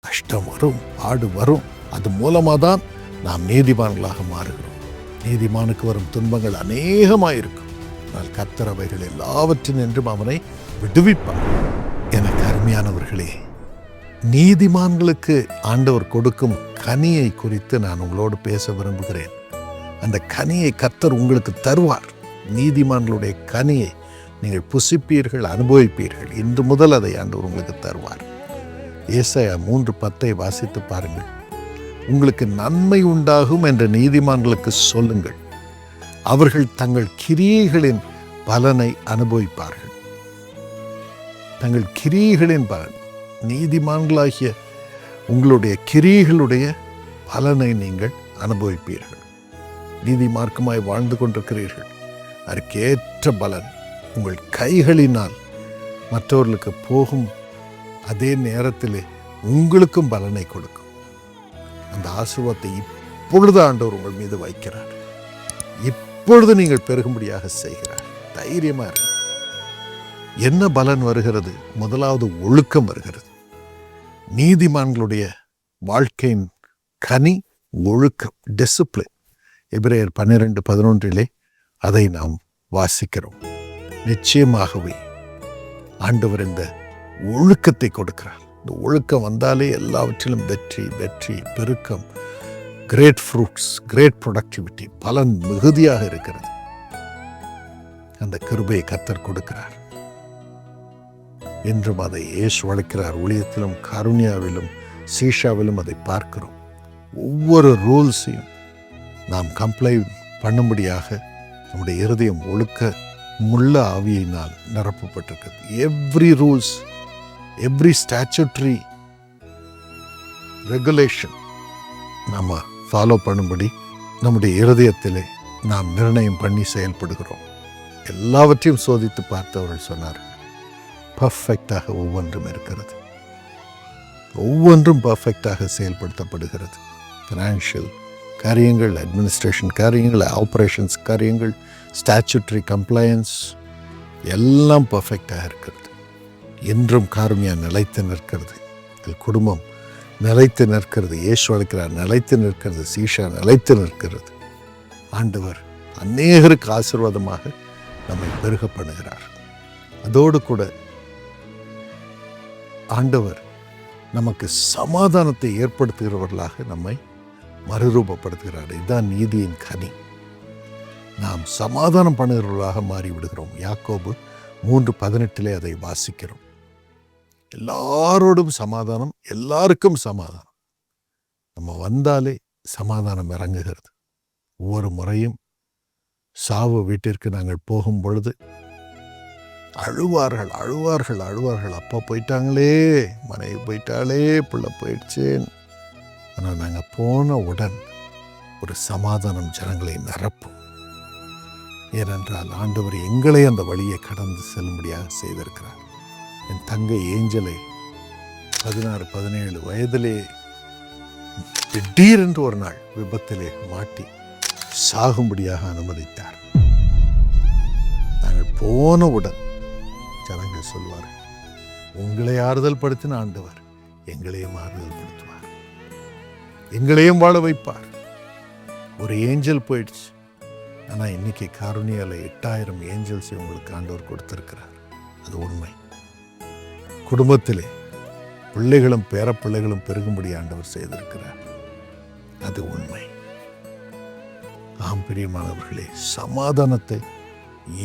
கஷ்டம் வரும், பாடு வரும். அது மூலமாக தான் நாம் நீதிமான்களாக மாறுகிறோம். நீதிமானுக்கு வரும் துன்பங்கள் அநேகமாயிருக்கும். ஆனால் கர்த்தர் அவைகள் எல்லாவற்றினின்றும் அவனை விடுவிப்பார். எனக்கு அருமையானவர்களே, நீதிமான்களுக்கு ஆண்டவர் கொடுக்கும் கனியை குறித்து நான் உங்களோடு பேச விரும்புகிறேன். அந்த கனியை கர்த்தர் உங்களுக்கு தருவார். நீதிமான்களுடைய கனியை நீங்கள் புசிப்பீர்கள், அனுபவிப்பீர்கள். இன்று முதல் அதை ஆண்டவர் உங்களுக்கு தருவார். ஏசாயா 3:10 வாசித்து பாருங்கள். உங்களுக்கு நன்மை உண்டாகும் என்று நீதிமான்களுக்கு சொல்லுங்கள், அவர்கள் தங்கள் கிரியைகளின் பலனை அனுபவிப்பார்கள். தங்கள் கிரியைகளின் பலன், நீதிமான்களாகிய உங்களுடைய கிரியைகளுடைய பலனை நீங்கள் அனுபவிப்பீர்கள். நீதி மார்க்கமாய் வாழ்ந்து கொண்டிருக்கிறீர்கள், அதற்கேற்ற பலன் உங்கள் கைகளினால் மற்றவர்களுக்கு போகும். அதே நேரத்தில் உங்களுக்கும் பலனை கொடுக்கும். அந்த ஆசீர்வாதத்தை இப்பொழுது ஆண்டவர் உங்கள் மீது வைக்கிறார். இப்பொழுது நீங்கள் பெருகும்படியாக செய்கிறார். தைரியமா இருக்கு. என்ன பலன் வருகிறது? முதலாவது ஒழுக்கம் வருகிறது. நீதிமான்களுடைய வாழ்க்கையின் கனி ஒழுக்கம், டிசிப்ளின். எபிரேயர் 12:11 அதை நாம் வாசிக்கிறோம். நிச்சயமாகவே ஆண்டவர் இந்த ஒழுக்கத்தை கொடுக்கிறார். இந்த ஒழுக்கம் வந்தாலே எல்லாவற்றிலும் வெற்றி, வெற்றி, பெருக்கம், கிரேட் ஃப்ரூட்ஸ், கிரேட் ப்ரொடக்டிவிட்டி, பலன் மிகுதியாக இருக்கிறது. அந்த கிருபையை கர்த்தர் கொடுக்கிறார். என்றும் அதை இயேசு வளர்க்கிறார். ஊழியத்திலும் கருணியாவிலும் சீஷாவிலும் அதை பார்க்கிறோம். ஒவ்வொரு ரூல்ஸையும் நாம் கம்ப்ளை பண்ணும்படியாக நம்முடைய இருதயம் ஒழுக்க முள்ள ஆவியினால் நிரப்பப்பட்டிருக்கிறது. Every rules, every statutory regulation நம்ம ஃபாலோ பண்ணும்படி நம்முடைய இருதயத்திலே நாம் நிர்ணயம் பண்ணி செயல்படுகிறோம். எல்லாவற்றையும் சோதித்து பார்த்தவர்கள் சொன்னார், பர்ஃபெக்டாக ஒவ்வொன்றும் இருக்கிறது. ஒவ்வொன்றும் பர்ஃபெக்டாக செயல்படுத்தப்படுகிறது. ஃபினான்ஷியல் காரியங்கள், அட்மினிஸ்ட்ரேஷன் காரியங்கள், ஆப்ரேஷன்ஸ் காரியங்கள், ஸ்டாச்சுட்டரி கம்ப்ளையன்ஸ் எல்லாம் பர்ஃபெக்டாக இருக்கிறது. என்றும் காருண்யா நிலைத்து நிற்கிறது. குடும்பம் நிலைத்து நிற்கிறது. இயேசு அழைக்கிறார், நிலைத்து நிற்கிறது. சீஷா நிலைத்து நிற்கிறது. ஆண்டவர் அநேகருக்கு ஆசீர்வாதமாக நம்மை பெருக பண்ணுகிறார். அதோடு கூட ஆண்டவர் நமக்கு சமாதானத்தை ஏற்படுத்துகிறவர்களாக நம்மை மறுரூபப்படுத்துகிறார். இதுதான் நீதியின் கனி. நாம் சமாதானம் பண்ணுகிறவர்களாக மாறிவிடுகிறோம். யாக்கோபு 3:18 அதை வாசிக்கிறோம். எல்லாரோடும் சமாதானம், எல்லாருக்கும் சமாதானம். நம்ம வந்தாலே சமாதானம் இறங்குகிறது. ஒவ்வொரு முறையும் சாவு வீட்டிற்கு நாங்கள் போகும் பொழுது அழுவார்கள், அழுவார்கள், அழுவார்கள். அப்பா போயிட்டாங்களே, மனைவி போயிட்டாலே, பிள்ளை போயிடுச்சேன். ஆனால் நாங்கள் போன உடன் ஒரு சமாதானம் ஜனங்களை நிரப்பும். ஏனென்றால் ஆண்டவர் எங்களை அந்த வழியை கடந்து செல்லும்படியாக செய்திருக்கிறார். என் தங்கை ஏஞ்சலை 16-17 வயதிலே திடீரென்று ஒரு நாள் விபத்திலே மாட்டி சாகும்படியாக அனுமதித்தார். நாங்கள் போனவுடன் ஜனங்கள் சொல்வார்கள், உங்களை ஆறுதல் படுத்தின ஆண்டவர் எங்களையும் ஆறுதல் படுத்துவார், எங்களையும் வாழ வைப்பார். ஒரு ஏஞ்சல் போயிடுச்சு, ஆனால் இன்னைக்கு காருணியால 8000 ஏஞ்சல்ஸ் உங்களுக்கு ஆண்டவர் கொடுத்திருக்கிறார். அது உண்மை. குடும்பத்திலே பிள்ளைகளும் பேரப்பிள்ளைகளும் பெருகும்படி ஆண்டவர் செய்திருக்கிறார். அது உண்மை. ஆம் பிரியமானவர்களே, சமாதானத்தை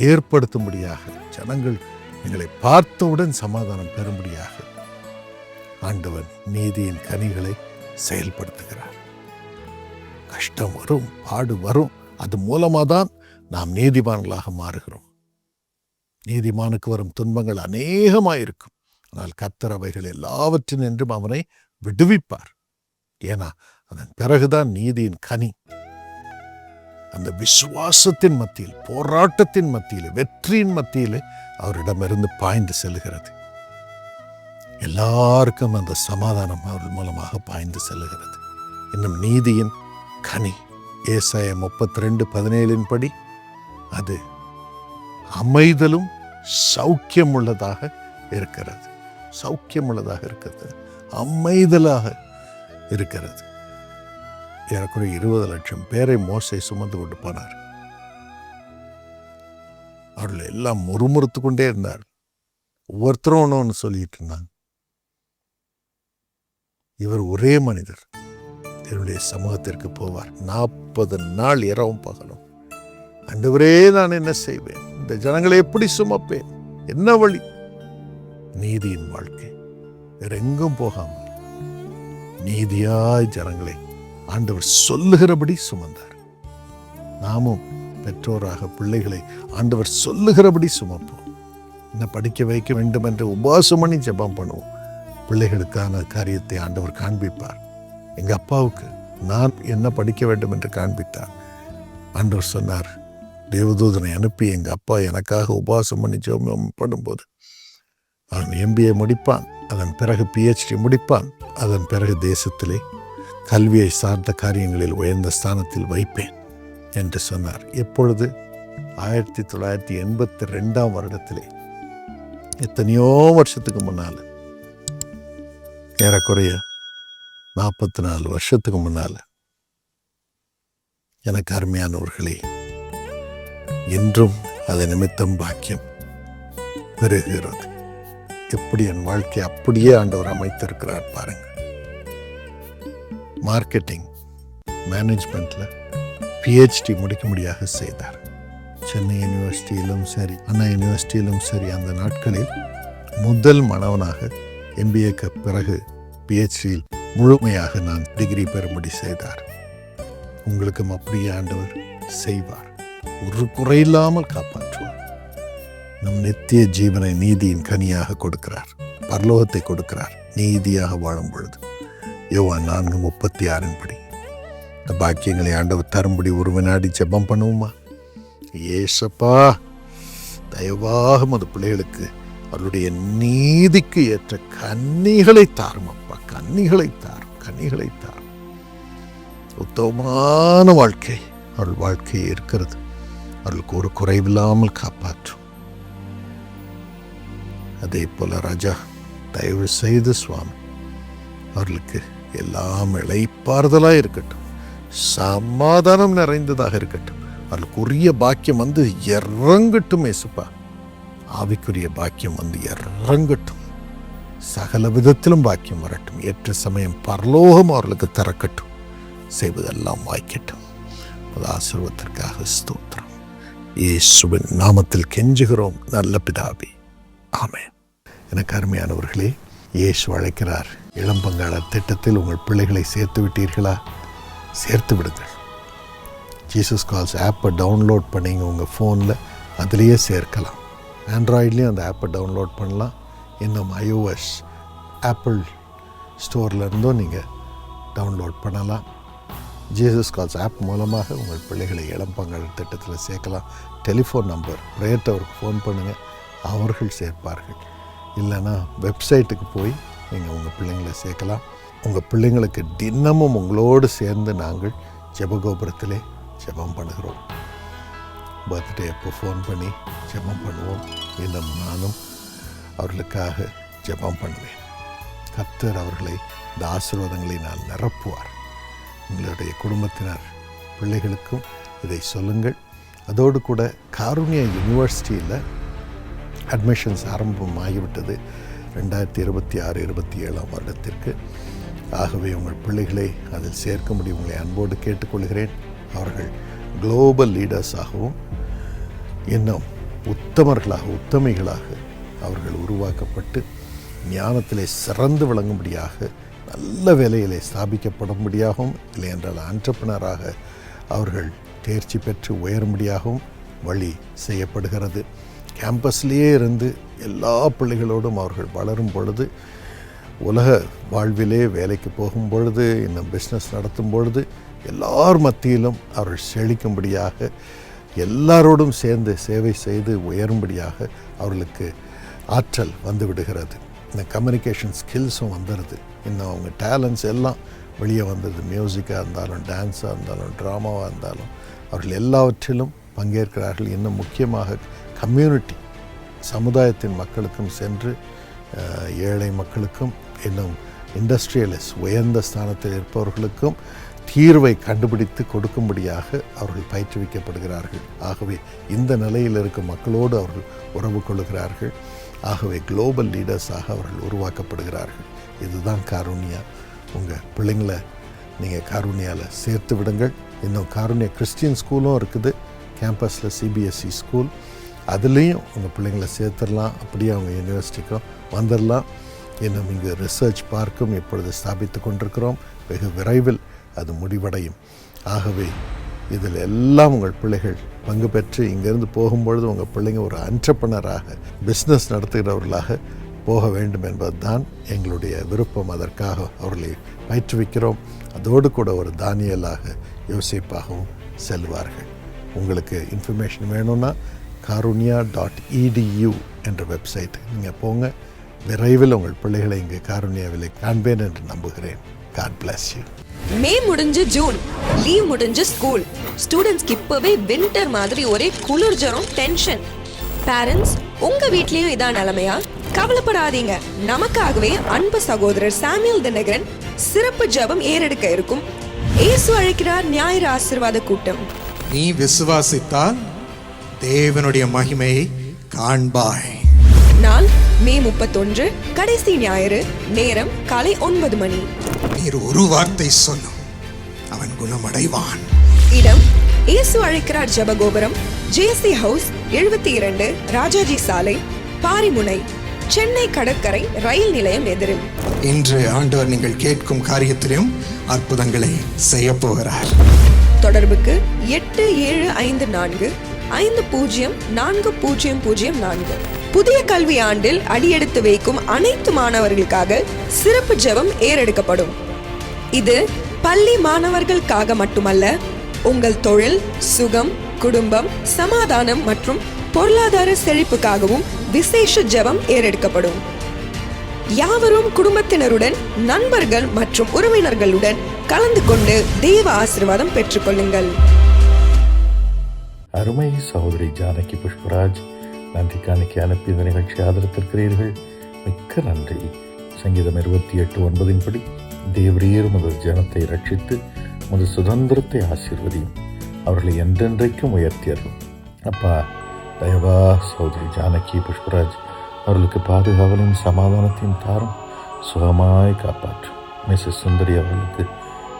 ஏற்படுத்தும்படியாக ஜனங்கள் எங்களை பார்த்தவுடன் சமாதானம் பெறும்படியாக ஆண்டவர் நீதியின் கனிகளை செயல்படுத்துகிறார். கஷ்டம் வரும், பாடு வரும். அது மூலமாக தான் நாம் நீதிமான்களாக மாறுகிறோம். நீதிமானுக்கு வரும் துன்பங்கள் அநேகமாயிருக்கும். ஆனால் கர்த்தர் அவைகள் எல்லாவற்றினின்றும் அவனை விடுவிப்பார். ஏன்னா அதன் பிறகுதான் நீதியின் கனி அந்த விசுவாசத்தின் மத்தியில், போராட்டத்தின் மத்தியில், வெற்றியின் மத்தியில் அவரிடமிருந்து பாய்ந்து செல்கிறது. எல்லாருக்கும் அந்த சமாதானம் அவர் மூலமாக பாய்ந்து செல்லுகிறது. இன்னும் நீதியின் கனி ஏசாயா 32:17 படி அது அமைதலும் சௌக்கியம் உள்ளதாக இருக்கிறது. சௌக்கியம் உள்ளதாக இருக்கிறது. அமைதலாக இருக்கிறது. ஏறக்குறைய 20 லட்சம் பேரை மோசே சுமந்து கொண்டு போனார். அவர்கள் எல்லாம் முறுமுறுத்து கொண்டே இருந்தார். ஒவ்வொருத்தரும் ஒன்று சொல்லிட்டு இருந்தாங்க. இவர் ஒரே மனிதர் என்னுடைய சமூகத்திற்கு போவார். 40 நாள் இரவும் பகலும். ஆண்டவரே, நான் என்ன செய்வேன்? இந்த ஜனங்களை எப்படி சுமப்பேன்? என்ன வழி? நீதியின் வாழ்க்கை. வேற எங்கும் போகாமல் நீதியாய் ஜனங்களை ஆண்டவர் சொல்லுகிறபடி சுமந்தார். நாமும் பெற்றோராக பிள்ளைகளை ஆண்டவர் சொல்லுகிறபடி சுமப்போம். என்ன படிக்க வைக்க வேண்டும் என்று உபவாசம் பண்ணி ஜெபம் பண்ணுவோம். பிள்ளைகளுக்கான காரியத்தை ஆண்டவர் காண்பிப்பார். எங்கள் அப்பாவுக்கு நான் என்ன படிக்க வேண்டும் என்று காண்பித்தார். ஆண்டவர் சொன்னார், தேவதூதனை அனுப்பி எங்கள் அப்பா எனக்காக உபவாசம் பண்ணி ஜெபம் பண்ணும்போது அவன் MBA முடிப்பான், அதன் பிறகு PhD முடிப்பான், அதன் பிறகு தேசத்திலே கல்வியை சார்ந்த காரியங்களில் உயர்ந்த ஸ்தானத்தில் வைப்பேன் என்று சொன்னார். எப்பொழுது? 1982 வருடத்திலே, எத்தனையோ வருஷத்துக்கு முன்னால், ஏறக்குறைய 44 வருஷத்துக்கு முன்னால். எனக்கு அருமையானவர்களே, இன்றும் அது நிமித்தம் பாக்கியம் பெருகிறது. எப்படி என் வாழ்க்கை அப்படியே ஆண்டவர் அமைத்திருக்கிறார் பாருங்க. மார்க்கெட்டிங் மேனேஜ்மெண்ட்ல PhD முடிக்கும்படியாக செய்தார். சென்னை யூனிவர்சிட்டியிலும் சரி, அண்ணா யூனிவர்சிட்டியிலும் சரி, அந்த நாட்களில் முதல் மாணவனாக MBAக்கு பிறகு PhDயில் முழுமையாக நான் டிகிரி பெறும்படி செய்தார். உங்களுக்கும் அப்படியே ஆண்டவர் செய்வார். ஒரு குறையில்லாமல் காப்பாற்றுவார். நம் நித்திய ஜீவனை நீதியின் கனியாக கொடுக்கிறார். பரலோகத்தை கொடுக்கிறார் நீதியாக வாழும் பொழுது. யோவான் 4:36 படி இந்த பாக்கியங்களை ஆண்டவர் தரும்படி ஒரு வினாடி ஜெபம் பண்ணுவோமா? ஏசப்பா, தயவாக மது பிள்ளைகளுக்கு அவருடைய நீதிக்கு ஏற்ற கன்னிகளை தாரும் அப்பா. கன்னிகளை தாரும். உத்தமமான வாழ்க்கை அவள் வாழ்க்கை இருக்கிறது. அவர்களுக்கு ஒரு குறைவில்லாமல் காப்பாற்றும். அதே போல ராஜா, தயவு செய்து சுவாமி, அவர்களுக்கு எல்லாம் இளைப்பாறுதலாக இருக்கட்டும், சமாதானம் நிறைந்ததாக இருக்கட்டும். அவர்களுக்கு உரிய பாக்கியம் வந்து இறங்கட்டும் ஏசுப்பா. ஆவிக்குரிய பாக்கியம் வந்து இறங்கட்டும். சகல விதத்திலும் பாக்கியம் வரட்டும். ஏற்ற சமயம் பரலோகம் அவர்களுக்கு திறக்கட்டும். செய்வதெல்லாம் வாய்க்கட்டும். அது ஆசீர்வாதத்திற்காக ஸ்தோத்திரம். இயேசுவின் நாமத்தில் கெஞ்சுகிறோம் நல்ல பிதாவே, ஆமென். எனக்கு அருமையானவர்களே, இயேசு அழைக்கிறார். இளம் பங்காளர் திட்டத்தில் உங்கள் பிள்ளைகளை சேர்த்து விட்டீர்களா? சேர்த்து விடுங்கள். ஜீசஸ் கால்ஸ் ஆப்பை டவுன்லோட் பண்ணிங்க உங்கள் ஃபோனில், அதுலேயே சேர்க்கலாம். ஆண்ட்ராய்ட்லேயும் அந்த ஆப்பை டவுன்லோட் பண்ணலாம். இன்னும் iOS ஆப்பிள் ஸ்டோர்லேருந்தும் நீங்கள் டவுன்லோட் பண்ணலாம். ஜீசஸ் கால்ஸ் ஆப் மூலமாக உங்கள் பிள்ளைகளை இளம் பங்காளர் திட்டத்தில் சேர்க்கலாம். டெலிஃபோன் நம்பர் பிரேயர் டவருக்கு ஃபோன் பண்ணுங்கள், அவர்கள் சேர்ப்பார்கள். இல்லைன்னா வெப்சைட்டுக்கு போய் நீங்கள் உங்கள் பிள்ளைங்களை சேர்க்கலாம். உங்கள் பிள்ளைங்களுக்கு தினமும் உங்களோடு சேர்ந்து நாங்கள் ஜெபகோபுரத்திலே ஜெபம் பண்ணுகிறோம். பர்த்டே அப்போ ஃபோன் பண்ணி ஜெபம் பண்ணுவோம். இன்னும் நானும் அவர்களுக்காக ஜெபம் பண்ணுவேன். கர்த்தர் அவர்களை இந்த ஆசீர்வாதங்களை நான் நிரப்புவார். உங்களுடைய குடும்பத்தினர் பிள்ளைகளுக்கும் இதை சொல்லுங்கள். அதோடு கூட காருண்யா யூனிவர்சிட்டியில் அட்மிஷன்ஸ் ஆரம்பமாகிவிட்டது 2026-27 வருடத்திற்கு. ஆகவே உங்கள் பிள்ளைகளை அதில் சேர்க்கும்படி உங்களை அன்போடு கேட்டுக்கொள்கிறேன். அவர்கள் குளோபல் லீடர்ஸாகவும் இன்னும் உத்தமிகளாக அவர்கள் உருவாக்கப்பட்டு ஞானத்திலே சிறந்து விளங்கும்படியாக, நல்ல வேலையிலே ஸ்தாபிக்கப்படும்படியாகவும், இல்லை என்றால் ஆண்டர்ப்ரனராக அவர்கள் தேர்ச்சி பெற்று உயரும்படியாகவும் வழி செய்யப்படுகிறது. கேம்பஸ்லேயே இருந்து எல்லா பிள்ளைகளோடும் அவர்கள் வளரும் பொழுது, உலக வாழ்விலே வேலைக்கு போகும் பொழுது, இன்னும் பிஸ்னஸ் நடத்தும் பொழுது எல்லார் மத்தியிலும் அவர்கள் செழிக்கும்படியாக, எல்லாரோடும் சேர்ந்து சேவை செய்து உயரும்படியாக அவர்களுக்கு ஆற்றல் வந்து விடுகிறது. இந்த கம்யூனிகேஷன் ஸ்கில்ஸும் வந்துடுது. இன்னும் அவங்க டேலண்ட்ஸ் எல்லாம் வெளியே வந்தது. மியூசிக்காக இருந்தாலும், டான்ஸாக இருந்தாலும், ட்ராமாவாக இருந்தாலும் அவர்கள் எல்லாவற்றிலும் பங்கேற்கிறார்கள். இன்னும் முக்கியமாக கம்யூனிட்டி, சமுதாயத்தின் மக்களுக்கும் சென்று ஏழை மக்களுக்கும் இன்னும் இண்டஸ்ட்ரியலிஸ்ட் உயர்ந்த ஸ்தானத்தில் இருப்பவர்களுக்கும் தீர்வை கண்டுபிடித்து கொடுக்கும்படியாக அவர்கள் பயிற்றுவிக்கப்படுகிறார்கள். ஆகவே இந்த நிலையில் இருக்கும் மக்களோடு அவர்கள் உறவு கொள்ளுகிறார்கள். ஆகவே குளோபல் லீடர்ஸாக அவர்கள் உருவாக்கப்படுகிறார்கள். இதுதான் காருண்யா. உங்கள் பிள்ளைங்களை நீங்கள் காருண்யாவில் சேர்த்து விடுங்கள். இன்னும் காருண்யா கிறிஸ்டியன் ஸ்கூலும் இருக்குது, கேம்பஸில் சிபிஎஸ்சி ஸ்கூல். அதுலேயும் உங்கள் பிள்ளைங்களை சேர்த்துடலாம். அப்படியே அவங்க யூனிவர்சிட்டிக்கும் வந்துடலாம். இன்னும் இங்கு ரிசர்ச் பார்க்கும் இப்பொழுது ஸ்தாபித்து கொண்டிருக்கிறோம். வெகு விரைவில் அது முடிவடையும். ஆகவே இதில் எல்லாம் உங்கள் பிள்ளைகள் பங்கு பெற்று இங்கேருந்து போகும்பொழுது உங்கள் பிள்ளைங்க ஒரு என்டர்ப்ரனராக, பிஸ்னஸ் நடத்துகிறவர்களாக போக வேண்டும் என்பது தான் எங்களுடைய விருப்பம். அதற்காக அவர்களை பயிற்றுவிக்கிறோம். அதோடு கூட ஒரு தானியலாக யோசிப்பாகவும் செல்வார்கள். உங்களுக்கு இன்ஃபர்மேஷன் வேணும்னா karunya.edu என்ற வெப்சைட் நீங்கள் போங்க. விரைவில் உங்கள் பிள்ளைகளை இங்கு காருண்யாவிலே காண்பேன் என்று நம்புகிறேன். God bless you. மே முடிஞ்சு ஜூன், லீவ் முடிஞ்சு ஸ்கூல். ஸ்டூடெண்ட்ஸ்க்கு இப்பவே வின்டர் மாதிரி ஒரே குளிர் ஜரம், டென்ஷன். பேரண்ட்ஸ், உங்க வீட்லயும் இதான் நிலைமையா? கவலைப்படாதீங்க. நமக்காகவே அன்பு சகோதரர் சாமுவேல் தினகரன் சிறப்பு ஜெபம் ஏறெடுக்க இருக்கும். இயேசு அழைக்கிறார் ஞாயிறு ஆசீர்வாத கூட்டம். நீ விசுவாசித்தால் தேவனுடைய மகிமையை காண்பாய். நாள் மே 31, கடைசி ஞாயிறு. நேரம் காலை 9 மணி. நீர் ஒரு வார்த்தை சொல்லும், அவன் குணமடைவான். இடம் இயேசு அழைக்கிறார் ஜெபகோபுரம், ஜேசி ஹவுஸ், 72, ராஜாஜி சாலை, பாரிமுனை, சென்னை கடற்கரை ரயில் நிலையம் எதிரில். இன்று ஆண்டவர் நீங்கள் கேட்கும் காரியத்திலும் அற்புதங்களை செய்ய போகிறார். தொடர்புக்கு 8754 504004. புதிய கல்வி ஆண்டில் அடியெடுத்து வைக்கும் அனைத்து மாணவர்களுக்காக சிறப்பு ஜெபம் ஏறெடுக்கப்படும். இது பள்ளி மாணவர்களுக்காக மட்டுமல்ல, உங்கள் தொழில், சுகம், குடும்பம், சமாதானம் மற்றும் பொருளாதார செழிப்புக்காகவும் விசேஷ ஜெபம் ஏறெடுக்கப்படும். யாவரும் குடும்பத்தினருடன், நண்பர்கள் மற்றும் உறவினர்களுடன் கலந்து கொண்டு தெய்வ ஆசீர்வாதம் பெற்றுக்கொள்ளுங்கள். அருமை சகோதரி ஜானகி புஷ்பராஜ், நன்றி காணிக்கை அனுப்பி இந்த நிகழ்ச்சி ஆதரித்திருக்கிறீர்கள். மிக்க நன்றி. சங்கீதம் 28:9 படி, தேவரீர் உமது ஜனத்தை ரட்சித்து உமது சுதந்திரத்தை ஆசீர்வதியும், அவர்களை என்றென்றைக்கும் உயர்த்தியரும். அப்பா, தயவா சகோதரி ஜானகி புஷ்பராஜ் அவர்களுக்கு பாதுகாவலையும் சமாதானத்தையும் தாரும், சுகமாய் காப்பாற்றும். மிஸ்ஸஸ் சுந்தரி அவர்களுக்கு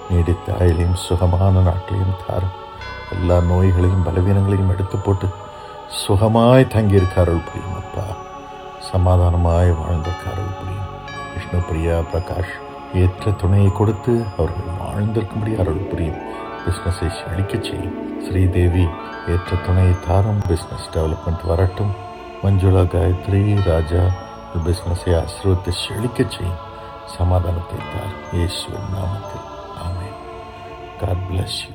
நீடித்த ஆயுளையும் சுகமான நாட்களையும் தாரும். எல்லா நோய்களையும் பலவீனங்களையும் எடுத்து போட்டு சுகமாய் தங்கியிருக்கார்கள் புரியும். அப்பா, சமாதானமாய் வாழ்ந்திருக்கார்கள் புரியும். விஷ்ணு பிரியா பிரகாஷ் ஏற்ற துணையை கொடுத்து அவர்கள் வாழ்ந்திருக்கும்படி அருள் புரியும். பிஸ்னஸை செழிக்க செய்யும். ஸ்ரீதேவி ஏற்ற துணையை தாரும், பிஸ்னஸ் டெவலப்மெண்ட் வரட்டும். மஞ்சுளா, காயத்ரி, ராஜா பிஸ்னஸை ஆசீர்வதித்து செழிக்க செய்யும். சமாதானத்தை தார், இயேசுவின் நாமத்தில் ஆமென். God bless you.